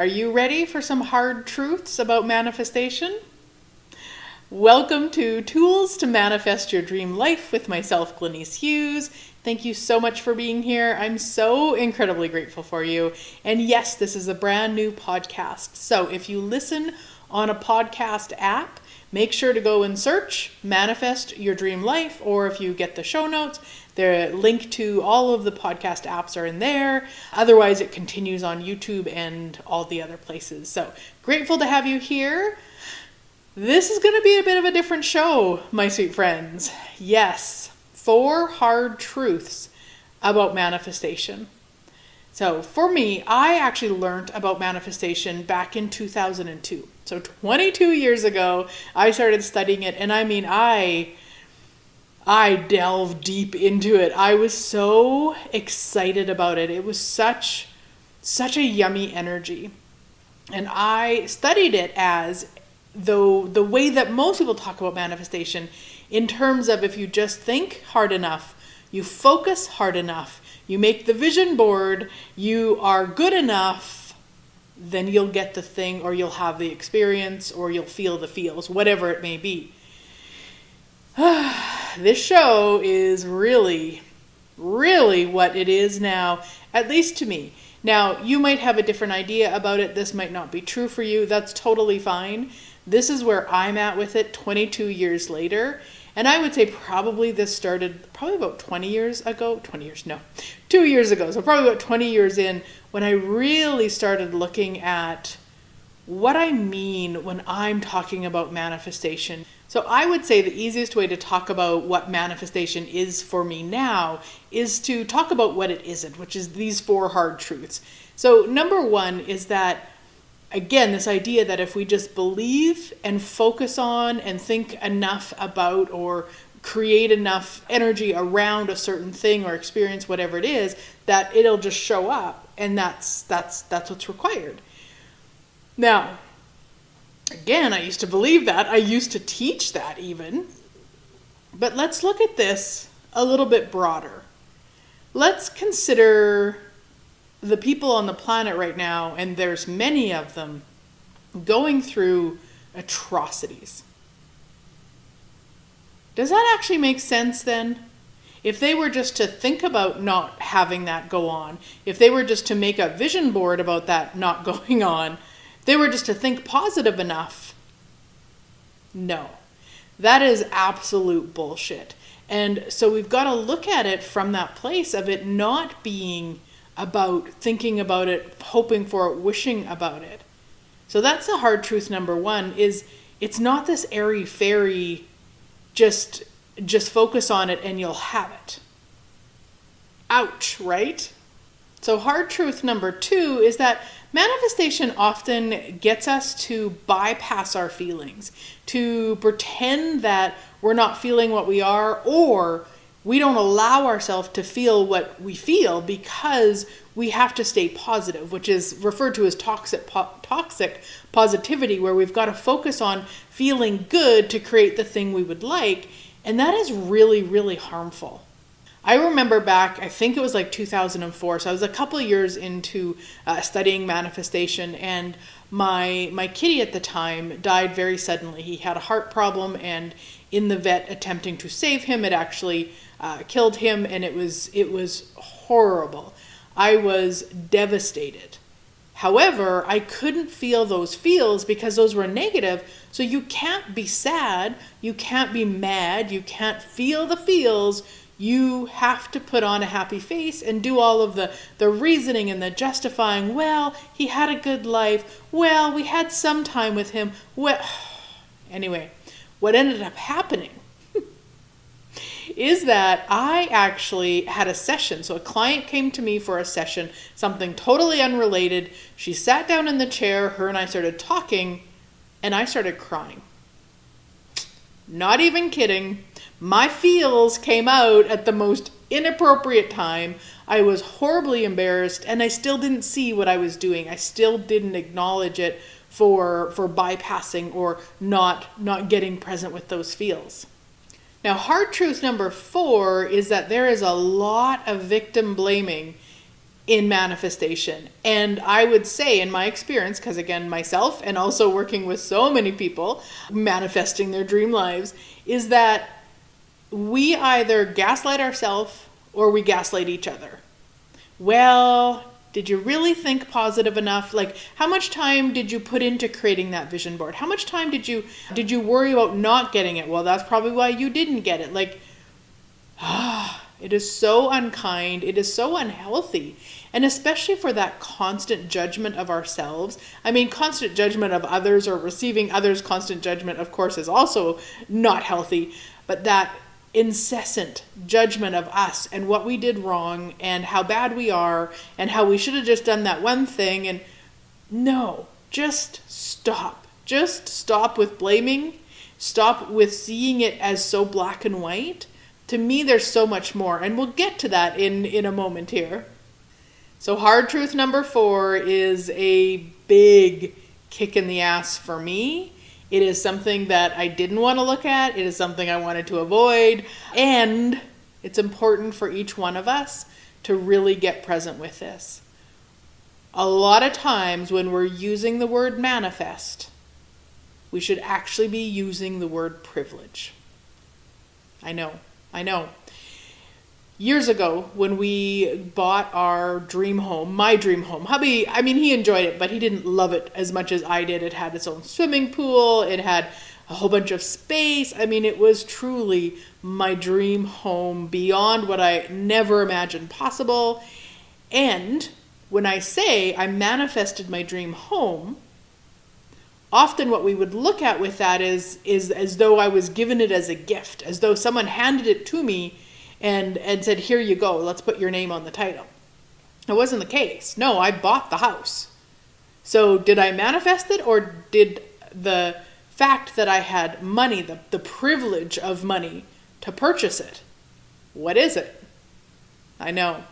Are you ready for some hard truths about manifestation? Welcome to Tools to Manifest Your Dream Life with myself, Glenyce Hughes. Thank you so much for being here. I'm so incredibly grateful for you. And yes, this is a brand new podcast. So if you listen on a podcast app, make sure to go and search Manifest Your Dream Life, or if you get the show notes, the link to all of the podcast apps are in there. Otherwise, it continues on YouTube and all the other places. So grateful to have you here. This is going to be a bit of a different show, my sweet friends. Yes, 4 hard truths about manifestation. So for me, I actually learned about manifestation back in 2002. So 22 years ago, I started studying it, and I delved deep into it. I was so excited about it. It was such a yummy energy. And I studied it as though the way that most people talk about manifestation, in terms of if you just think hard enough, you focus hard enough, you make the vision board, you are good enough, then you'll get the thing, or you'll have the experience, or you'll feel the feels, whatever it may be. This show is really what it is now, at least to me. Now, you might have a different idea about it. This might not be true for you. That's totally fine. This is where I'm at with it 22 years later. And I would say probably this started about 2 years ago. So probably about 20 years in, when I really started looking at what I mean when I'm talking about manifestation. So I would say the easiest way to talk about what manifestation is for me now is to talk about what it isn't, which is these 4 hard truths. So number 1 is that, again, this idea that if we just believe and focus on and think enough about or create enough energy around a certain thing or experience, whatever it is, that it'll just show up, and that's what's required. Now, again, I used to believe that. I used to teach that even. But let's look at this a little bit broader. Let's consider the people on the planet right now, and there's many of them, going through atrocities. Does that actually make sense then? If they were just to think about not having that go on, if they were just to make a vision board about that not going on, if they were just to think positive enough, no. That is absolute bullshit. And so we've got to look at it from that place of it not being about thinking about it, hoping for it, wishing about it. So that's the hard truth number 1, is it's not this airy-fairy, just focus on it and you'll have it. Ouch, right? So hard truth number 2 is that manifestation often gets us to bypass our feelings, to pretend that we're not feeling what we are, or we don't allow ourselves to feel what we feel because we have to stay positive, which is referred to as toxic positivity, where we've got to focus on feeling good to create the thing we would like. And that is really harmful. I remember back, I think it was like 2004. So I was a couple of years into studying manifestation, and my kitty at the time died very suddenly. He had a heart problem, and in the vet attempting to save him, it actually killed him, and it was horrible. I was devastated. However, I couldn't feel those feels because those were negative. So you can't be sad, you can't be mad, you can't feel the feels. You have to put on a happy face and do all of the reasoning and the justifying. Well, he had a good life. Well, we had some time with him. Well, anyway, what ended up happening is that I actually had a session. So a client came to me for a session, something totally unrelated. She sat down in the chair, her and I started talking, and I started crying. Not even kidding. My feels came out at the most inappropriate time. I was horribly embarrassed, and I still didn't see what I was doing. I still didn't acknowledge it for bypassing or not getting present with those feels. Now, hard truth number 4 is that there is a lot of victim blaming in manifestation. And I would say, in my experience, because again, myself and also working with so many people manifesting their dream lives, is that we either gaslight ourselves or we gaslight each other. Well, did you really think positive enough? Like, how much time did you put into creating that vision board? How much time did you worry about not getting it? Well, that's probably why you didn't get it. Like, it is so unkind. It is so unhealthy. And especially for that constant judgment of ourselves. I mean, constant judgment of others or receiving others' constant judgment, of course, is also not healthy. But that incessant judgment of us and what we did wrong and how bad we are and how we should have just done that one thing. And no, just stop. Just stop with blaming. Stop with seeing it as so black and white. To me, there's so much more. And we'll get to that in a moment here. So hard truth number 4 is a big kick in the ass for me. It is something that I didn't want to look at. It is something I wanted to avoid. And it's important for each one of us to really get present with this. A lot of times when we're using the word manifest, we should actually be using the word privilege. I know. Years ago, when we bought our dream home, my dream home, hubby, I mean, he enjoyed it, but he didn't love it as much as I did. It had its own swimming pool. It had a whole bunch of space. I mean, it was truly my dream home beyond what I never imagined possible. And when I say I manifested my dream home, often what we would look at with that is as though I was given it as a gift, as though someone handed it to me and said, here you go, let's put your name on the title. It wasn't the case. No, I bought the house. So did I manifest it, or did the fact that I had money, the privilege of money to purchase it? What is it? I know.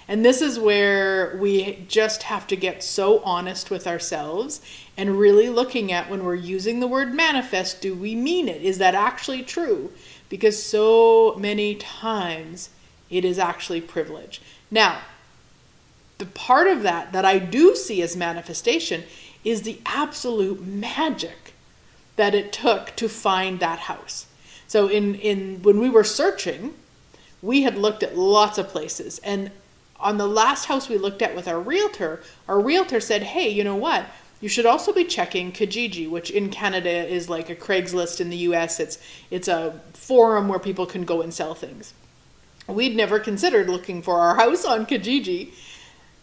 And this is where we just have to get so honest with ourselves and really looking at, when we're using the word manifest, do we mean it? Is that actually true? Because so many times it is actually privilege. Now, the part of that I do see as manifestation is the absolute magic that it took to find that house. So in when we were searching, we had looked at lots of places, and on the last house we looked at with our realtor said, hey, you know what? You should also be checking Kijiji, which in Canada is like a Craigslist in the US. It's a forum where people can go and sell things. We'd never considered looking for our house on Kijiji.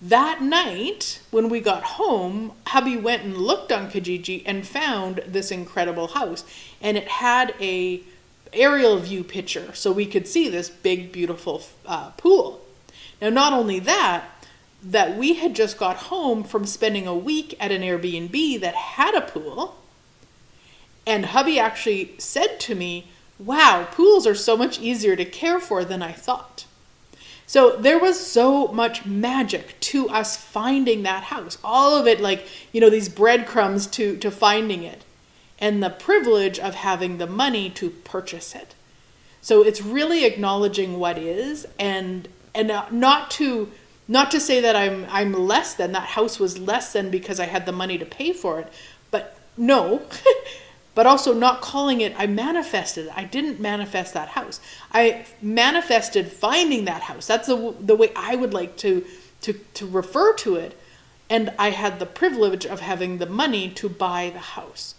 That night, when we got home, hubby went and looked on Kijiji and found this incredible house. And it had a aerial view picture, so we could see this big, beautiful pool. Now, not only that we had just got home from spending a week at an Airbnb that had a pool. And hubby actually said to me, wow, pools are so much easier to care for than I thought. So there was so much magic to us finding that house. All of it, like, these breadcrumbs to finding it. And the privilege of having the money to purchase it. So it's really acknowledging what is, and not to say that I'm less than, that house was less than because I had the money to pay for it, but no, but also not calling it, I manifested it. I didn't manifest that house. I manifested finding that house. That's the way I would like to refer to it. And I had the privilege of having the money to buy the house.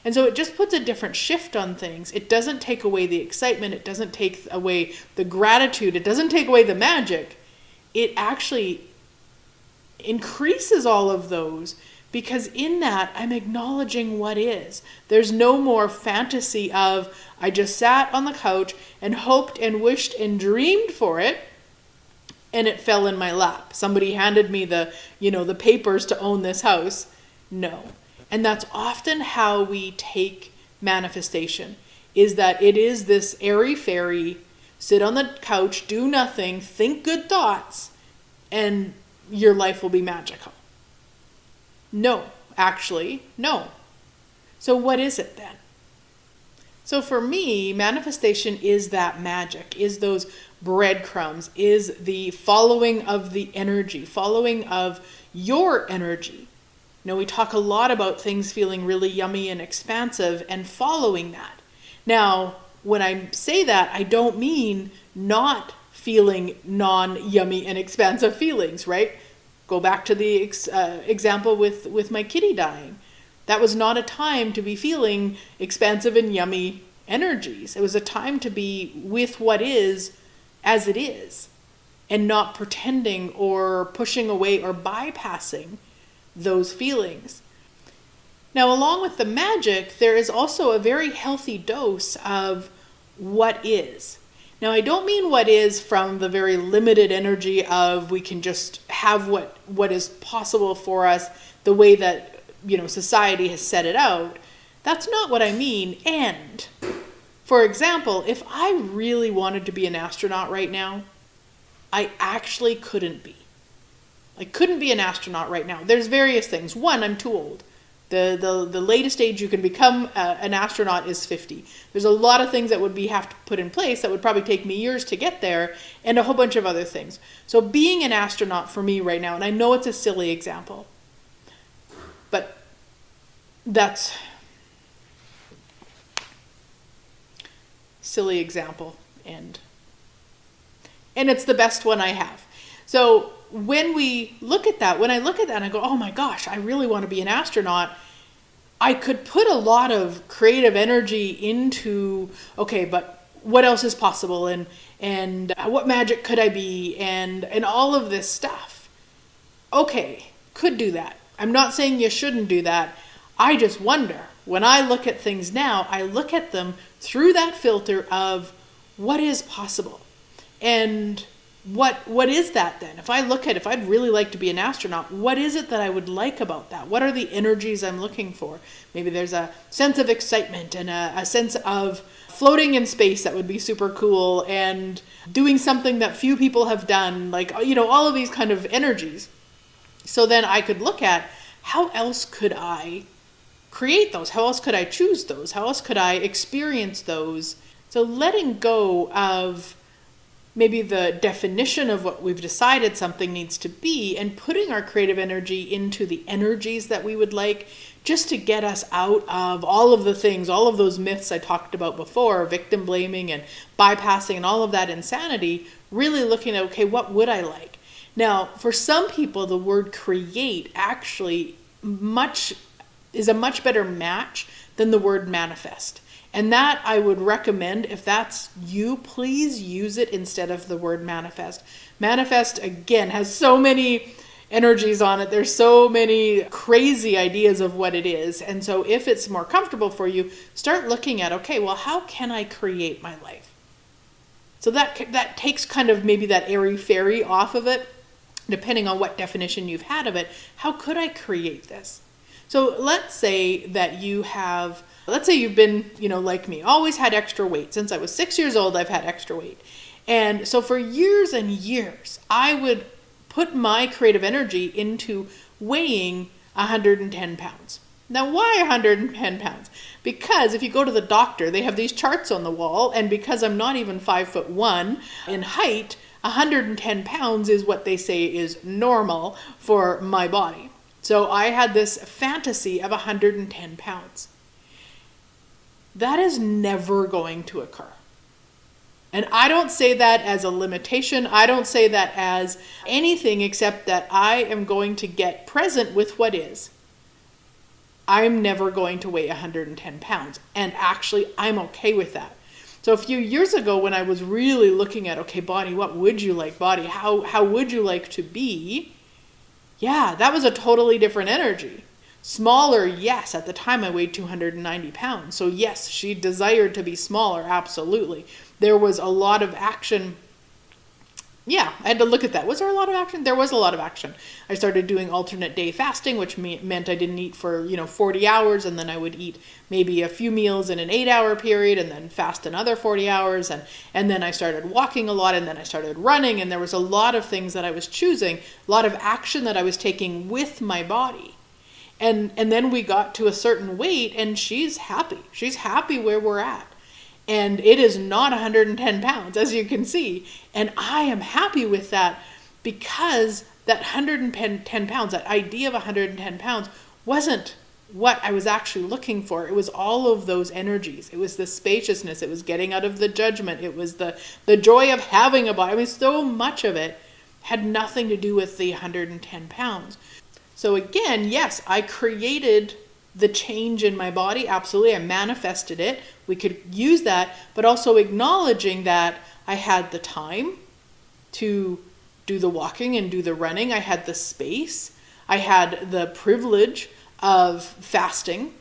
And so it just puts a different shift on things. It doesn't take away the excitement. It doesn't take away the gratitude. It doesn't take away the magic. It actually increases all of those, because in that I'm acknowledging what is. There's no more fantasy of, I just sat on the couch and hoped and wished and dreamed for it, and it fell in my lap. Somebody handed me the papers to own this house. No. And that's often how we take manifestation, is that it is this airy-fairy, sit on the couch, do nothing, think good thoughts, and your life will be magical. No, actually, no. So what is it then? So for me, manifestation is that magic, is those breadcrumbs, is the following of the energy, following of your energy. We talk a lot about things feeling really yummy and expansive and following that. Now, when I say that, I don't mean not feeling non-yummy and expansive feelings, right? Go back to the example with my kitty dying. That was not a time to be feeling expansive and yummy energies. It was a time to be with what is as it is and not pretending or pushing away or bypassing those feelings. Now, along with the magic, there is also a very healthy dose of what is. Now, I don't mean what is from the very limited energy of we can just have what is possible for us the way that society has set it out. That's not what I mean. And, for example, if I really wanted to be an astronaut right now, I actually couldn't be. I couldn't be an astronaut right now. There's various things. One, I'm too old. The latest age you can become an astronaut is 50. There's a lot of things that would have to put in place that would probably take me years to get there, and a whole bunch of other things. So being an astronaut for me right now, and I know it's a silly example, but that's silly example, and it's the best one I have. So when I look at that and I go, oh my gosh, I really want to be an astronaut, I could put a lot of creative energy into, okay, but what else is possible, and what magic could I be, and all of this stuff. Okay, could do that. I'm not saying you shouldn't do that. I just wonder, when I look at things now, I look at them through that filter of what is possible. And what is that then? If I'd really like to be an astronaut, what is it that I would like about that? What are the energies I'm looking for? Maybe there's a sense of excitement and a sense of floating in space that would be super cool, and doing something that few people have done, like, all of these kind of energies. So then I could look at, how else could I create those? How else could I choose those? How else could I experience those? So letting go of maybe the definition of what we've decided something needs to be, and putting our creative energy into the energies that we would like, just to get us out of all of the things, all of those myths I talked about before, victim blaming and bypassing and all of that insanity, really looking at, okay, what would I like? Now, for some people, the word create actually is a much better match than the word manifest. And that I would recommend, if that's you, please use it instead of the word manifest. Manifest, again, has so many energies on it. There's so many crazy ideas of what it is. And so if it's more comfortable for you, start looking at, okay, well, how can I create my life? So that takes kind of maybe that airy-fairy off of it, depending on what definition you've had of it. How could I create this? So let's say you've been, like me, always had extra weight. Since I was 6 years old, I've had extra weight. And so for years and years, I would put my creative energy into weighing 110 pounds. Now, why 110 pounds? Because if you go to the doctor, they have these charts on the wall, and because I'm not even 5'1" in height, 110 pounds is what they say is normal for my body. So I had this fantasy of 110 pounds. That is never going to occur. And I don't say that as a limitation. I don't say that as anything except that I am going to get present with what is. I'm never going to weigh 110 pounds. And actually, I'm okay with that. So a few years ago, when I was really looking at, okay, body, what would you like, body? How would you like to be? Yeah, that was a totally different energy. Smaller, yes. At the time, I weighed 290 pounds. So yes, she desired to be smaller, absolutely. There was a lot of action. Yeah, I had to look at that. Was there a lot of action? There was a lot of action. I started doing alternate day fasting, which meant I didn't eat for 40 hours, and then I would eat maybe a few meals in an 8-hour period, and then fast another 40 hours, and then I started walking a lot, and then I started running, and there was a lot of things that I was choosing, a lot of action that I was taking with my body. And then we got to a certain weight, and she's happy. She's happy where we're at. And it is not 110 pounds, as you can see. And I am happy with that, because that 110 pounds, that idea of 110 pounds, wasn't what I was actually looking for. It was all of those energies. It was the spaciousness. It was getting out of the judgment. It was the joy of having a body. I mean, so much of it had nothing to do with the 110 pounds. So again, yes, I created the change in my body. Absolutely. I manifested it. We could use that, but also acknowledging that I had the time to do the walking and do the running. I had the space. I had the privilege of fasting.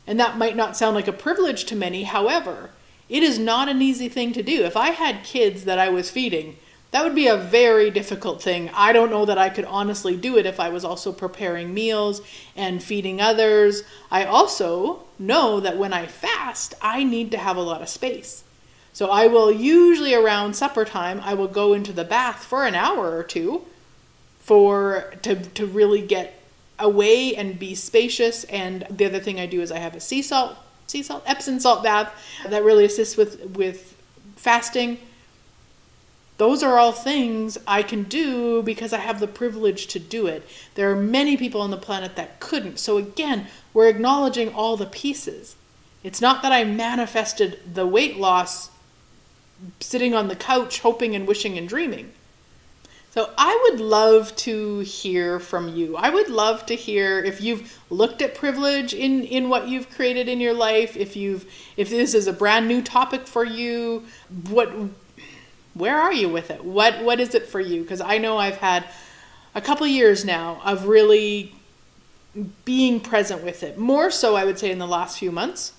And that might not sound like a privilege to many. However, it is not an easy thing to do. If I had kids that I was feeding, that would be a very difficult thing. I don't know that I could honestly do it if I was also preparing meals and feeding others. I also know that when I fast, I need to have a lot of space. So I will usually around supper time, I will go into the bath for an hour or two to really get away and be spacious. And the other thing I do is I have a Epsom salt bath that really assists with fasting. Those are all things I can do because I have the privilege to do it. There are many people on the planet that couldn't. So again, we're acknowledging all the pieces. It's not that I manifested the weight loss sitting on the couch hoping and wishing and dreaming. So I would love to hear from you. I would love to hear if you've looked at privilege in what you've created in your life, if this is a brand new topic for you, where are you with it? What is it for you? Because I know I've had a couple years now of really being present with it. More so, I would say, in the last few months.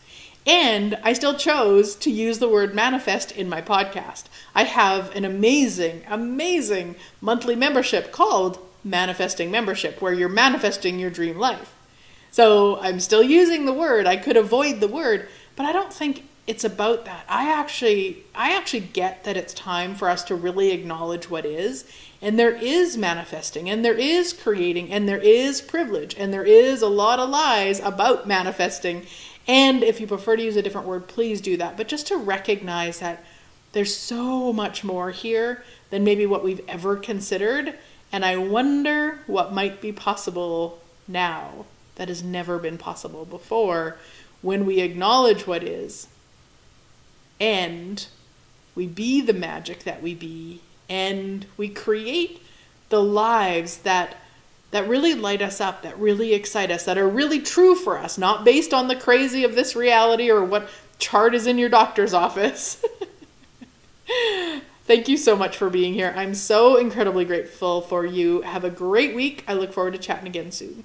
And I still chose to use the word manifest in my podcast. I have an amazing, amazing monthly membership called Manifesting Membership, where you're manifesting your dream life. So I'm still using the word. I could avoid the word, but I don't think it's about that. I actually get that it's time for us to really acknowledge what is. And there is manifesting, and there is creating, and there is privilege, and there is a lot of lies about manifesting. And if you prefer to use a different word, please do that. But just to recognize that there's so much more here than maybe what we've ever considered. And I wonder what might be possible now that has never been possible before when we acknowledge what is, and we be the magic that we be, and we create the lives that really light us up, that really excite us, that are really true for us, not based on the crazy of this reality or what chart is in your doctor's office. Thank you so much for being here. I'm so incredibly grateful for you. Have a great week. I look forward to chatting again soon.